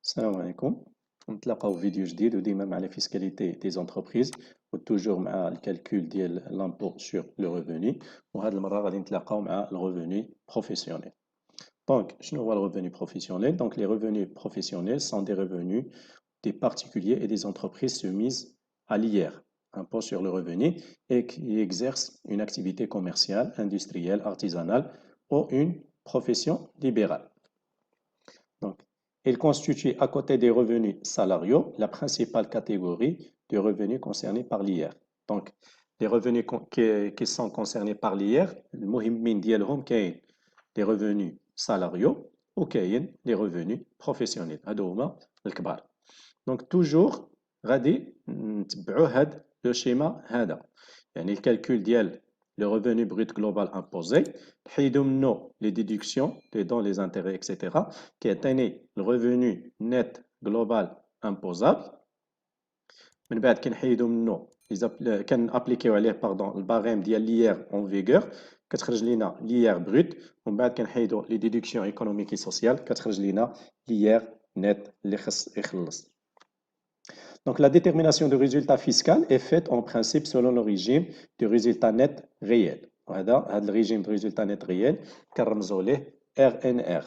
السلام عليكم. نتلاقاو في فيديو جديد وديما مع لا فيسكاليتي دي زونتربريز وتوجور مع الكالكول ديال لامبو سور لو ريفوني. وهاد المره غادي نتلاقاو مع الريفوني بروفيسيونيل. دونك شنو هو الريفوني بروفيسيونيل؟ دونك لي revenus professionnels sont des revenus des particuliers et des entreprises soumises à l'IR, impôt sur le revenu, et qui exercent une activité commerciale, industrielle, artisanale ou une profession libérale. Donc, il constitue, à côté des revenus salariaux, la principale catégorie de revenus concernés par l'IR. Donc, les revenus qui sont concernés par l'IR, المهمين ديالهم كاين les revenus salariaux وكاين les revenus professionnels. هادو هما الكبار. Donc, toujours غادي نتبعوا هاد لو شيما هذا. يعني الكالكول ديال le revenu brut global imposé, نحيدو منو les déductions, les dons, les intérêts, etc. كيعطيني le revenu net global imposable. من بعد كنحيدو منو كنابليكيو عليه باردون الباريم ديال ليير اون فيغور كتخرج لينا ليير بروت. ومن بعد كنحيدو لي ديدكسيون ايكونوميك سوسيال كتخرج لينا ليير نت اللي خص يخلص. Donc, la détermination du résultat fiscal est faite en principe selon le régime du résultat net réel. هذا le régime du résultat net réel كنرمزوا ليه RNR,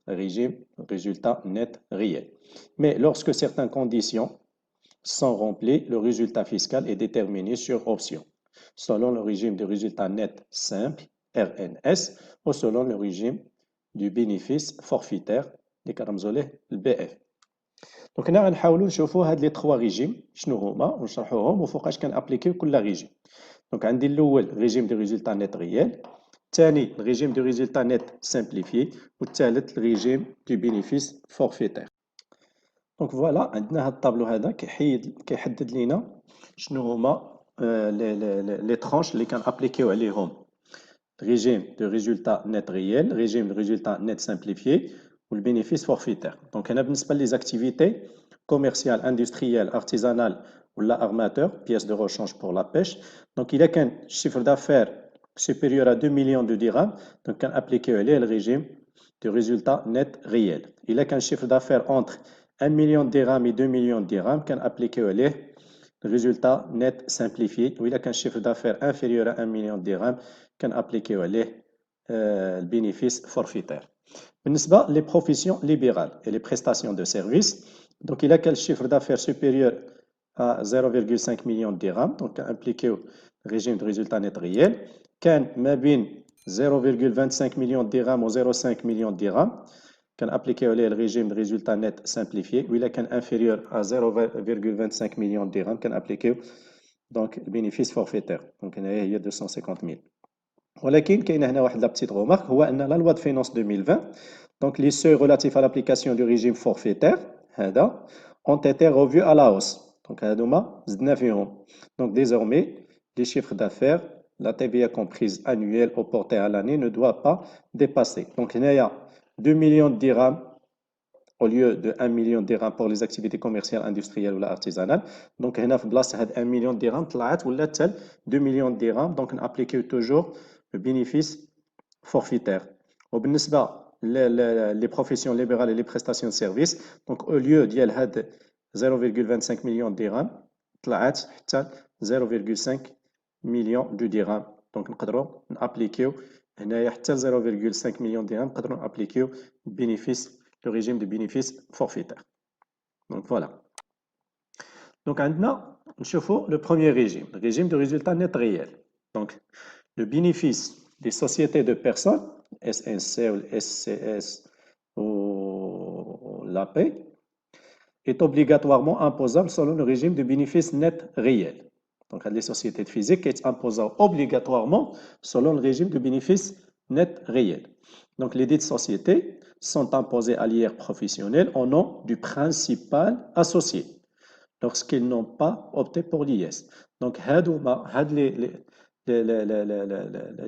régime résultat net réel. Mais lorsque certaines conditions sont remplies, le résultat fiscal est déterminé sur option, selon le régime du résultat net simple RNS ou selon le régime du bénéfice forfaitaire اللي كنرمزوا ليه الBF. دونك هنا غنحاولوا نشوفوا هاد لي 3 ريجيم شنو هما ونشرحوهم وفوقاش كنابليكيو كل ريجيم. دونك عندي الاول ريجيم دو ريزولتا نت ريال، الثاني ريجيم دو ريزولتا نت سامبليفي، والثالث ريجيم دو بينيفيس فورفيتير. دونك فوالا عندنا هاد الطابلو هذا كيحدد لينا شنو هما لي ترونش اللي كنابليكيو عليهم ريجيم دو ريزولتا نت ريال، ريجيم دو ريزولتا نت سامبليفي والبينيفيس فورفيتير. دونك هنا بالنسبه لي زاكتيفيتي كوميرسيال اندستريال ارتيزانال ولا ارماتور بياس دو روشانج بور لا بيش. دونك الا كان الشيفر دافير supérieur à 2 millions de dirhams donc كان ابليكيو عليه الريجيم دو ريزولتا نت ريال. الا كان الشيفر دافير انتر 1 million de dirhams et 2 millions de dirhams كان ابليكيو عليه الريزولتا نت سامبليفي. والا كان الشيفر دافير inférieur à 1 million de dirhams كان ابليكيو عليه البينيفيس فورفيتير. بالنسبة les professions libérales et les prestations de services, donc il a quel chiffre d'affaires supérieur à 0,5 million de dirhams, donc impliqué au régime de résultat net réel, كان ما بين 0,25 million de dirhams ou 0,5 million de dirhams, كان appliqué عليه le régime de résultat net simplifié, ou il a كان inférieur à 0,25 million de dirhams, كان appliqué donc le bénéfice forfaitaire, donc هي 250 000. ولكن كاين هنا واحد لا بتيت غومارك هو ان لا لوا دو فينانس 2020 دونك لي سوي ريلاتيف à l'application du régime forfaitaire هذا ont été revus à la hausse. دونك هادوما زدنا فيهم. دونك désormais les chiffres d'affaires la TVA comprise annuelle ou portée à l'année ne doit pas dépasser. Donc هنايا 2 millions de dirhams au lieu de 1 million de dirhams pour les activités commerciales, industrielles ou artisanales. Donc هنا في بلاصه هاد 1 million de dirhams طلعت ولات حتى 2 millions de dirhams. Donc نابليكيو toujours le bénéfice forfaitaire. وبالنسبة les professions libérales et les prestations de services, donc au lieu ديال هاد 0,25 million de dirhams طلعت حتى 0,5 million de dirhams. donc نقدروا نابليكيو هنايا حتى 0,5 million de dirhams نقدروا نابليكيو bénéfice le régime de bénéfice forfaitaire. Donc voilà. Donc عندنا نشوفوا le premier régime, le régime de résultat net réel. Donc le bénéfice des sociétés de personnes, SNC ou SCS ou l'AP, est obligatoirement imposable selon le régime de bénéfice net réel. Donc les sociétés physiques sont imposables obligatoirement selon le régime de bénéfice net réel. Donc les dites sociétés sont imposées à l'IR professionnel au nom du principal associé lorsqu'ils n'ont pas opté pour l'IS. Donc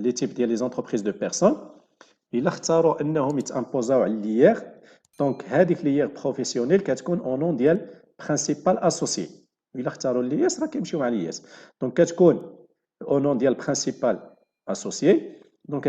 les types des entreprises de personnes ils اختاروا انهم يتامبوزاو على l'IR. donc هذيك l'IR professionnel كتكون au nom ديال principal associé. الا اختاروا l'IS راه كيمشيو مع l'IS. donc كتكون au nom ديال principal associé. Donc,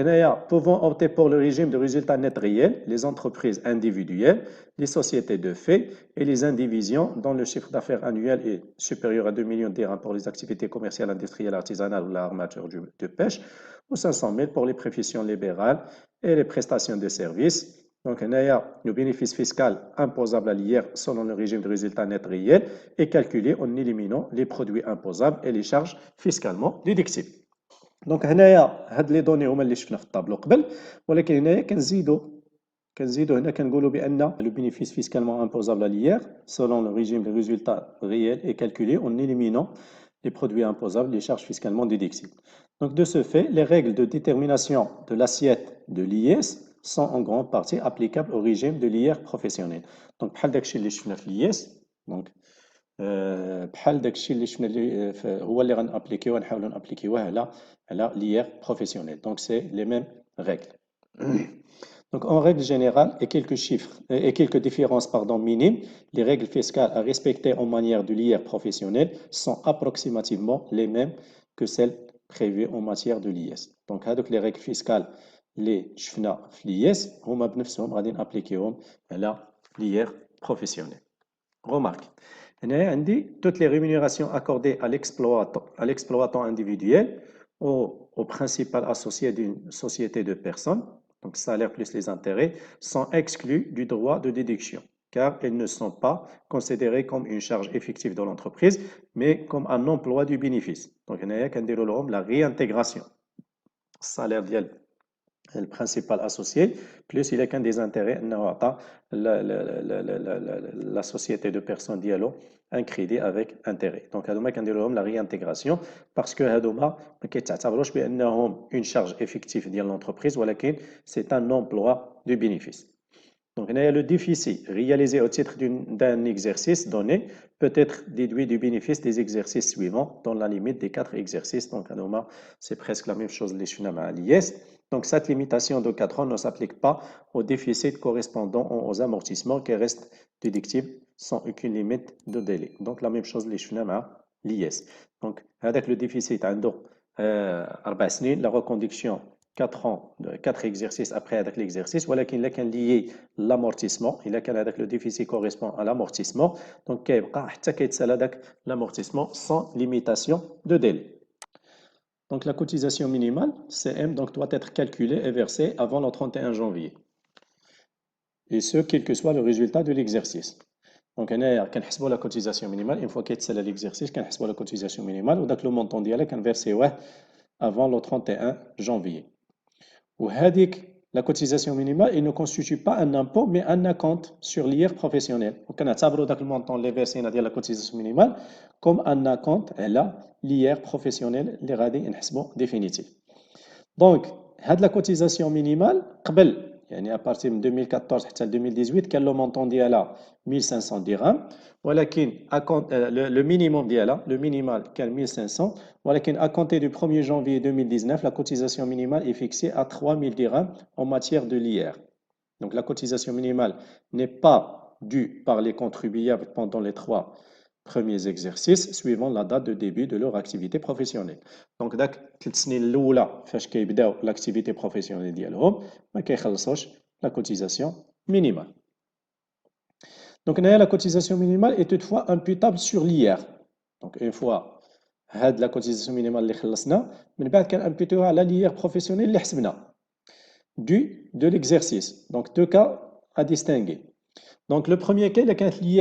pouvons opter pour le régime de résultats nets réels, les entreprises individuelles, les sociétés de fait et les indivisions dont le chiffre d'affaires annuel est supérieur à 2 millions de dirhams pour les activités commerciales, industrielles, artisanales ou l'armature de pêche, ou 500 000 pour les professions libérales et les prestations de services. Donc, le bénéfice fiscal imposable à l'IR selon le régime de résultats nets réels est calculé en éliminant les produits imposables et les charges fiscalement déductibles. دونك هنايا هاد لي دوني هما اللي شفنا في الطابلو قبل ولكن هنايا كنزيدو هنا كنقولوا بان لو bénéfice fiscalement imposable à l'IR selon le régime de résultats réels est calculé en éliminant les produits imposables, les charges fiscalement déductibles. Donc de ce fait, les règles de détermination de l'assiette de l'IS sont en grande partie applicables au régime de l'IR professionnel. Donc بحال داكشي اللي شفنا في الIS donc بحال داكشي اللي شفنا هو اللي غنابليكيوه نحاولوا نابليكيوه على l'IR professionnel. Donc c'est les mêmes règles. Donc en règle générale et quelques chiffres et quelques différences minimes, les règles fiscales à respecter en matière de l'IR professionnel sont approximativement les mêmes que celles prévues en matière de l'IS. Donc les règles fiscales اللي شفنا في l'IS هما بنفسهم غادي نابليكيوهم على l'IR professionnel. Remarque. Toutes les rémunérations accordées à l'exploitant individuel au principal associé d'une société de personnes, donc salaire plus les intérêts, sont exclus du droit de déduction, car elles ne sont pas considérées comme une charge effective de l'entreprise, mais comme un emploi du bénéfice. Donc, il y a la réintégration. Salaire le principal associé, plus il y a des intérêts, la société de personnes dialogue un crédit avec intérêt. Donc, la réintégration parce que une charge effective de l'entreprise, c'est un emploi de bénéfice. Donc, il y a le déficit réalisé au titre d'un exercice donné peut être déduit du bénéfice des exercices suivants dans la limite des 4 exercices. Donc, c'est presque la même chose les à l'IS. Donc, cette limitation de 4 ans ne s'applique pas au déficit correspondant aux amortissements qui restent déductibles sans aucune limite de délai. Donc, la même chose les à l'IS. Donc, avec le déficit, 4 سنين, la reconduction 4 ans, 4 exercices après avec l'exercice, voilà qu'il est lié l'amortissement, il est avec le déficit correspond à l'amortissement, donc l'amortissement sans limitation de délai. Donc la cotisation minimale, CM, donc, doit être calculée et versée avant le 31 janvier. Et ce, quel que soit le résultat de l'exercice. Donc, on a la cotisation minimale, une fois qu'il y a l'exercice, on a la cotisation minimale, ou le montant d'IALA qu'on verse avant le 31 janvier. Ou la cotisation minimale, il ne constitue pas un impôt, mais un acompte sur l'IR professionnel. Donc, on a le montant versé de la cotisation minimale comme un acompte à l'IR professionnel, les radis définitif. Donc, la cotisation minimale, à partir de 2014 à 2018, quel est le montant d'IALA 1500 dirhams. Le minimum d'IALA, le minimal, est 1500. À compter du 1er janvier 2019, la cotisation minimale est fixée à 3000 dirhams en matière de l'IR. Donc, la cotisation minimale n'est pas due par les contribuables pendant les 3 premiers exercices suivant la date de début de leur activité professionnelle. Donc, l'activité professionnelle ديالهم ما كيخلصوش la cotisation minimale. Donc, la cotisation minimale est toutefois imputable sur l'IR. Donc, une fois la cotisation minimale اللي خلصنا من بعد كنمبوتيوها على l'IR professionnel اللي حسبنا de l'exercice. Donc, 2 cas à distinguer. Donc, le premier cas, il y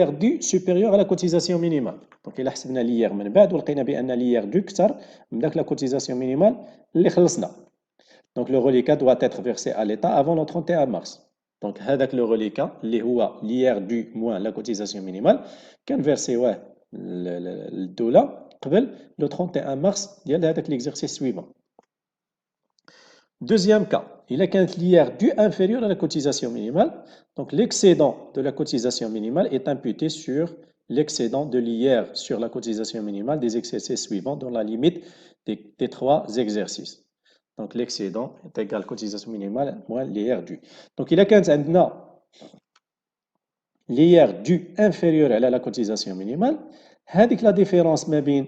a l'IR dû supérieur à la cotisation minimale. Donc, il a حسبنا l'IR من بعد ولقينا بأن l'IR dû كثر من la cotisation minimale اللي خلصنا. Donc, le reliquat doit être versé à l'État avant le 31 mars. Donc, le reliquat, l'IR dû moins la cotisation minimale, كان versé الدولة قبل le 31 mars ديال l'exercice suivant. Deuxième cas, il y a l'IR dû inférieur à la cotisation minimale. Donc, l'excédent de la cotisation minimale est imputé sur l'excédent de l'IR sur la cotisation minimale des exercices suivants dans la limite des 3 exercices. Donc, l'excédent est égal à la cotisation minimale moins l'IR dû. Donc, il y a l'IR dû inférieur à la cotisation minimale. C'est la différence entre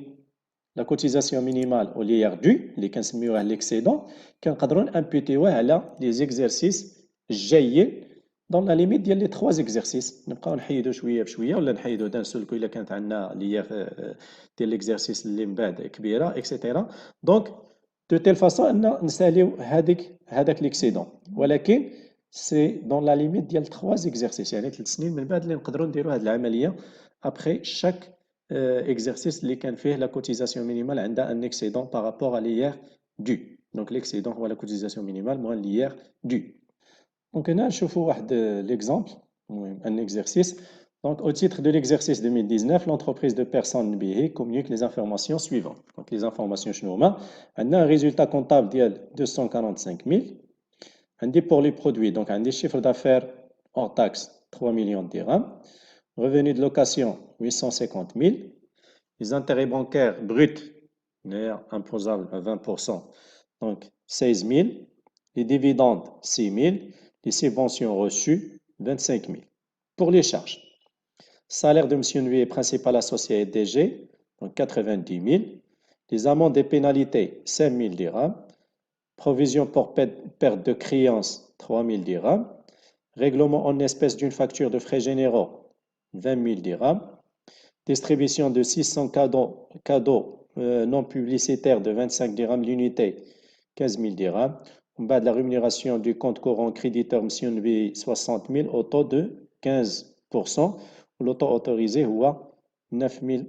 la cotisation minimale au l'IR due اللي كنسميوها l'excédent كنقدروا امبوتيوه على les exercices الجايين dans la limite ديال les 3 exercices نبقاو نحيدوا شويه بشويه ولا نحيدوا دان سول كو الا كانت عندنا l'IR ديال l'exercice اللي من بعد كبيره اكسيتيرا دونك دو تيل فاصون ان نساليو هذاك l'excédent ولكن سي دون لا ليميت ديال 3 exercices يعني 3 سنين من بعد اللي نقدروا نديروا هذه العمليه après chaque exercice اللي كان فيه la cotisation minimale عندها un excédent par rapport à l'IR dû. Donc l'excédent هو la cotisation minimale moins l'IR dû. Donc هنا نشوفوا واحد l'exemple, un exercice. Donc au titre de l'exercice 2019, l'entreprise de personnes NBI communique les informations suivantes. Donc les informations شنو هما؟ عندنا un résultat comptable ديال 245 000. عندي pour les produits, donc عندي chiffre d'affaires hors taxe 3 millions de dirhams. Revenu de location, 850 000. Les intérêts bancaires bruts, imposables à 20%, donc 16 000. Les dividendes, 6 000. Les subventions reçues, 25 000. Pour les charges, salaire de M. Nuy, principal associé et DG, donc 90 000. Les amendes et pénalités, 5 000 dirhams. Provision pour perte de créance, 3 000 dirhams. Règlement en espèces d'une facture de frais généraux, 20 000 dirhams. Distribution de 600 cadeaux non publicitaires de 25 dirhams l'unité, 15 000 dirhams. En bas de la rémunération du compte courant créditeur M. Nbi, 60 000 au taux de 15%. L'auto autorisé ou 9 000,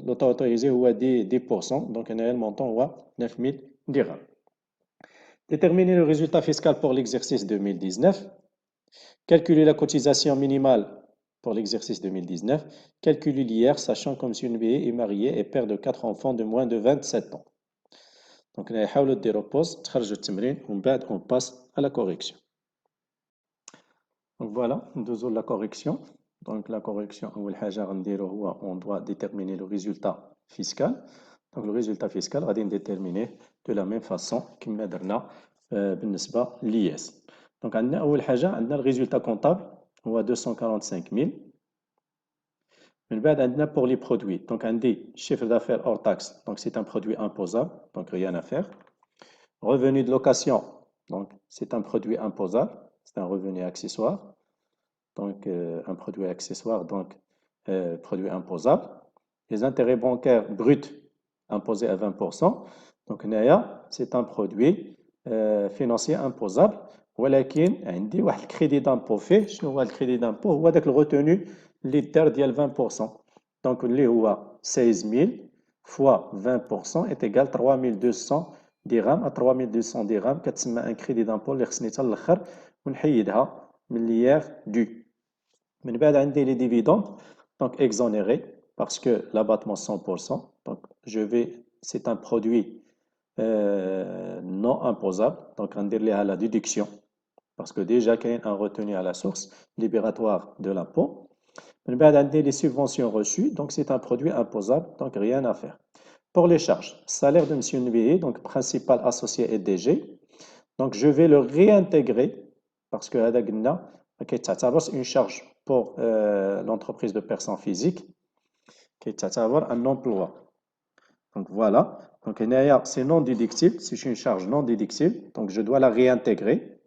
l'auto autorisé ou 10%. Donc un réel montant ou 9 000 dirhams. Déterminer le résultat fiscal pour l'exercice 2019. Calculer la cotisation minimale pour l'exercice 2019. Calculer l'IR, sachant que M. Nbi est marié et père de 4 enfants de moins de 27 ans. Donc, نحاولوا نديروا pause, تخرجوا التمرين ومن بعد on passe à la correction. Donc voilà, ندوزو la correction. Donc la correction, أول حاجة غنديرو هو on doit déterminer le résultat fiscal. Donc le résultat fiscal غادي نديتيرمينيه de la même façon كما درنا بالنسبة للIS. Donc عندنا أول حاجة عندنا le résultat comptable هو 245 000. من بعد عندنا pour les produits. Donc عندي chiffre d'affaires hors taxe. Donc c'est un produit imposable, donc rien à faire. Revenu de location. Donc c'est un produit imposable, c'est un revenu accessoire. Donc un produit accessoire, donc produit imposable. Les intérêts bancaires bruts imposés à 20%. Donc NAYA, c'est un produit financier imposable. ولكن عندي واحد الكريدي دامبو فيه شنو هو الكريدي دامبو هو داك الغوتوني اللي دار ديال 20% دونك اللي هو 16000 فوا 20% est égal 3200 درهم 3200 درهم كتسمى ان كريدي دامبو اللي خصني حتى الاخر ونحيدها من ليير دو من بعد عندي لي ديفيدوند دونك اكزونيري باسكو l'abattement 100% donc je vais c'est un produit non imposable donc غندير ليها la déduction parce que déjà qu'il y a un retenu à la source libératoire de l'impôt. من بعد عندي les subventions reçues donc c'est un produit imposable donc rien à faire. Pour les charges, salaire de M. Nbi, donc principal associé et DG, donc je vais le réintégrer parce que هذا قلنا كيتعتبر une charge pour l'entreprise de personnes physiques كيتعتبر un emploi. Donc voilà, donc هنايا c'est non déductible, c'est une charge non déductible, donc je dois la réintégrer.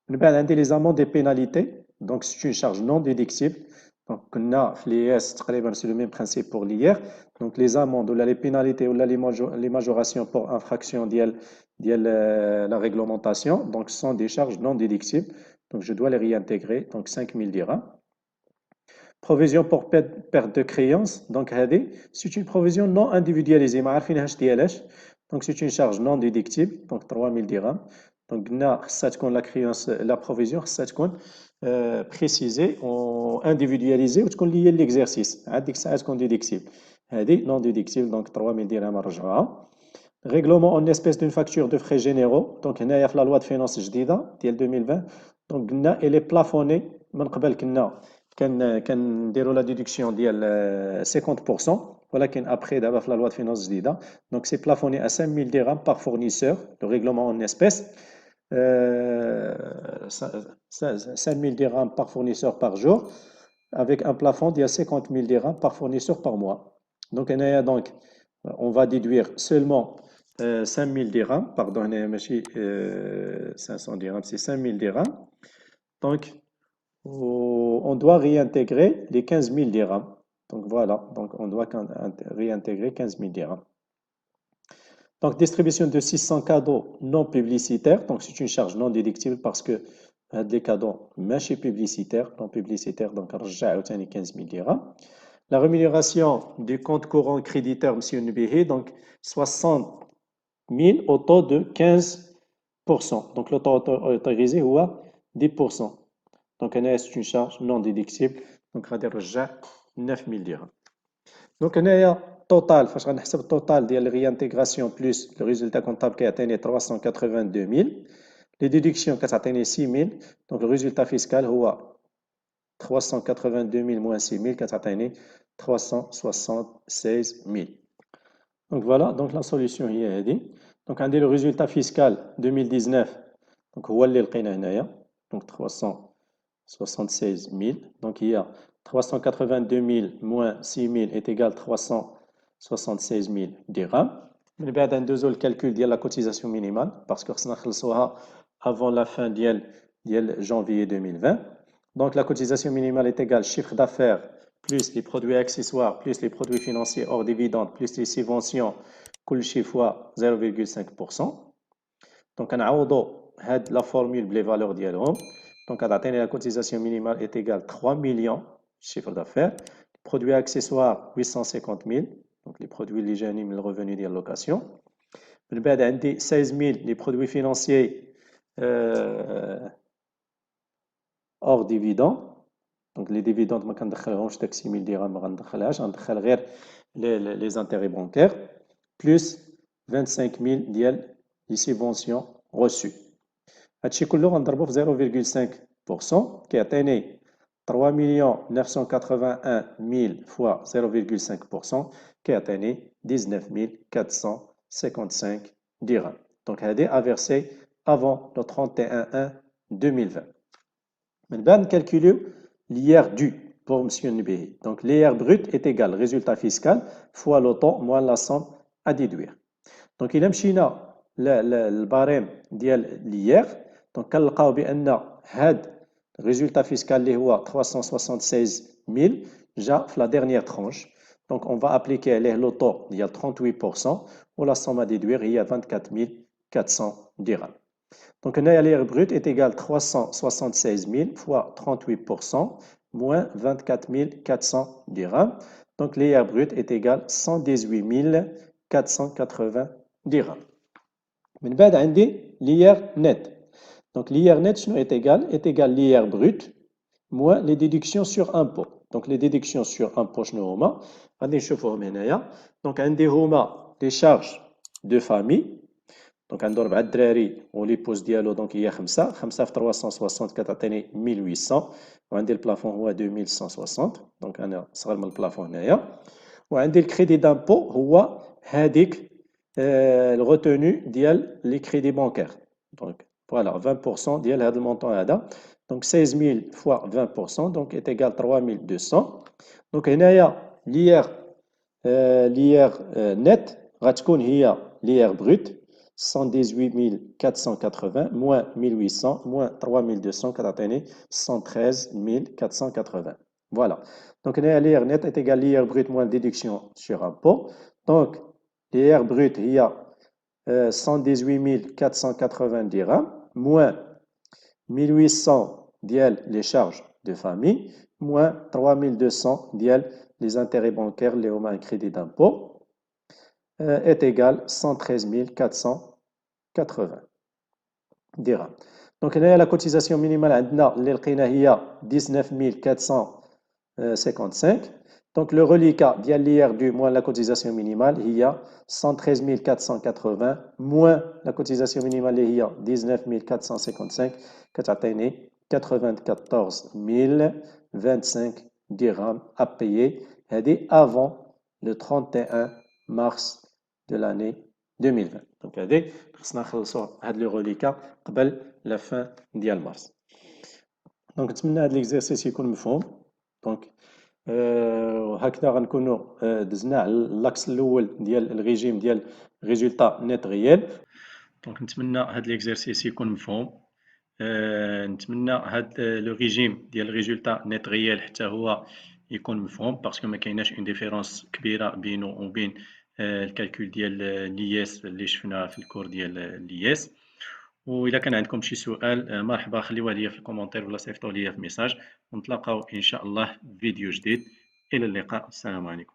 من بعد عندي les amendes et pénalités, donc c'est une charge non déductible. Donc كنا في l'IS تقريبا c'est le même principe pour l'IR. Donc les amendes ou les pénalités ou les majorations pour infraction ديال la réglementation, donc sont des charges non déductibles. Donc je dois les réintégrer, donc 5000 dirhams. Provision pour perte de créance, donc c'est une provision non individualisée. ما عارفينهاش ديالاش. Donc c'est une charge non déductible, donc 3000 dirhams. Donc قلنا خصها تكون la créance la provision خصها تكون précisée ou individualisée وتكون liée l'exercice. عاد ديك الساعه تكون déductible. هذه non déductible donc 3000 dirhams نرجعوها. Règlement en espèces d'une facture de frais généraux. Donc هنايا في la loi de finances جديده ديال 2020. Donc قلنا elle est plafonnée من قبل كنديروا لا ديدكسيون ديال 50% ولكن ابخي دابا في لا لوا د فينانس جديده دونك سي بلافوني ا 5000 درهم par fournisseur le règlement en espèces 5000 dirhams par fournisseur par jour avec un plafond de 50 000 dirhams par fournisseur par mois. Donc هنايا donc on va déduire seulement 5000 dirhams, pardon, 500 dirhams, c'est 5000 dirhams. Donc, on doit réintégrer les 15 000 dirhams. Donc voilà, donc on doit réintégrer 15 000 dirhams. Donc, distribution de 600 cadeaux non publicitaires. Donc, c'est une charge non déductible parce que des cadeaux ماشي publicitaires, non publicitaires, donc رجع عاوتاني 15 000 dirhams. La rémunération du compte courant créditeur, M. Nbihi, donc 60 000 au taux de 15%. Donc, le taux autorisé est 10%. Donc, c'est une charge non déductible. Donc, غادي نرجع 9 000 dirhams. Donc, هنايا total, فاش غنحسب التوتال ديال réintégration plus le résultat comptable كيعطيني 382 000. Les déductions كتعطيني 6 000. Donc, le résultat fiscal هو 382 000 moins 6 000 كتعطيني 376 000. Donc voilà, donc la solution هي هذه. Donc عندي le résultat fiscal 2019. Donc هو اللي لقينا هنايا. Donc 376 000. Donc il y a 382 000 moins 6 000 est égal à 376 000 dirhams. من بعد ندوزو الكالكول ديال la cotisation minimale parce que خصنا نخلصوها avant la fin ديال janvier 2020. Donc la cotisation minimale est égale chiffre d'affaires plus les produits accessoires plus les produits financiers hors dividendes plus les subventions كلشي fois 0,5%. Donc غنعوضوا هاد la formule بلي valeurs ديالهم. Donc la cotisation minimale est égale à 3 millions chiffre d'affaires. Les produits accessoires 850 000. Donc les produits اللي جاني من الرevenu ديال location. من بعد عندي 16 000 les produits financiers hors dividende. Donc les dividendes ما كندخلهمش داك 6 000 dirhams ما غندخلهاش غندخل غير les intérêts bancaires plus 25 000 ديال les subventions reçues. هادشي كله غنضربو في 0,5% كيعطيني 3 981 000 fois 0,5% كيعطيني 19 455 dirhams. Donc هادي à verser avant le 31/1/2020. من بعد نكالكوليو l'IR dû pour M. Nbihi. Donc l'IR brut est égal résultat fiscal fois le taux moins la somme à déduire. Donc إلا مشينا للباريم ديال l'IR donc كنلقاو بأن هاد résultat fiscal اللي هو 376 000 جا في la dernière tranche. Donc on va appliquer عليه le taux ديال 38% و la somme à déduire هي 24 400 dirhams. Donc l'IR brut est égal à 376 000 fois 38% moins 24 400 dirhams. Donc l'IR brut est égal à 118 480 dirhams. من بعد عندي l'IR net. Donc l'IR net est égal l'IR brut moins les déductions sur impôt. Donc les déductions sur impôt شنو هما غادي نشوفوهم هنايا. Donc عندي هما les charges de famille. Donc عنده 4 الدراري ولي بوز ديالو دونك هي 5 في 360 كتعطيني 1800 وعندي البلافون هو 2160 دونك انا صغر من البلافون هنايا. وعندي الكريدي دامبو هو هذيك الغوتوني ديال لي كريدي بانكير. دونك فوالا 20% ديال هذا المونطون هذا. دونك 16000 fois 20% دونك est égal 3200. دونك هنايا l'IR net غتكون هي l'IR brut 118 480 moins 1800 moins 3200 كتعطيني 113 480. Voilà. Donc l'IR net est égal à l'IR brut moins déduction sur impôt. Donc l'IR brut il y a 118 480 dirhams moins 1800 ديال les charges de famille moins 3200 ديال les intérêts bancaires اللي هما un crédit d'impôt est égal à 113 480 dirhams. Donc là, la cotisation minimale اللي لقينا هي 19 455. Donc le reliquat ديال l'IR dû moins la cotisation minimale هي 113 480 moins la cotisation minimale اللي هي 19 455 كتعطيني 94 025 dirhams à payer. هذه avant le 31 mars de l'année 2020. Donc هذه خصنا نخلصوا هاد لي غوليكا قبل la fin ديال مارس. دونك نتمنى هاد ليكزارسيس يكون مفهوم. دونك وهكذا غنكونوا دزنا على لاكس الاول ديال الريجيم ديال ريزولتا نيت ريال. دونك نتمنى هاد ليكزارسيس يكون مفهوم. نتمنى هاد لو ريجيم ديال ريزولتا نيت ريال حتى هو يكون مفهوم، باسكو ما كايناش اون ديفيرونس كبيره بينه وبين الكالكول ديال لياس اللي شفناه في الكور ديال لياس. واذا كان عندكم شي سؤال مرحبا خليوه ليا في الكومونتير ولا صيفطوا ليا في ميساج، ونتلاقاو ان شاء الله في فيديو جديد. الى اللقاء، السلام عليكم.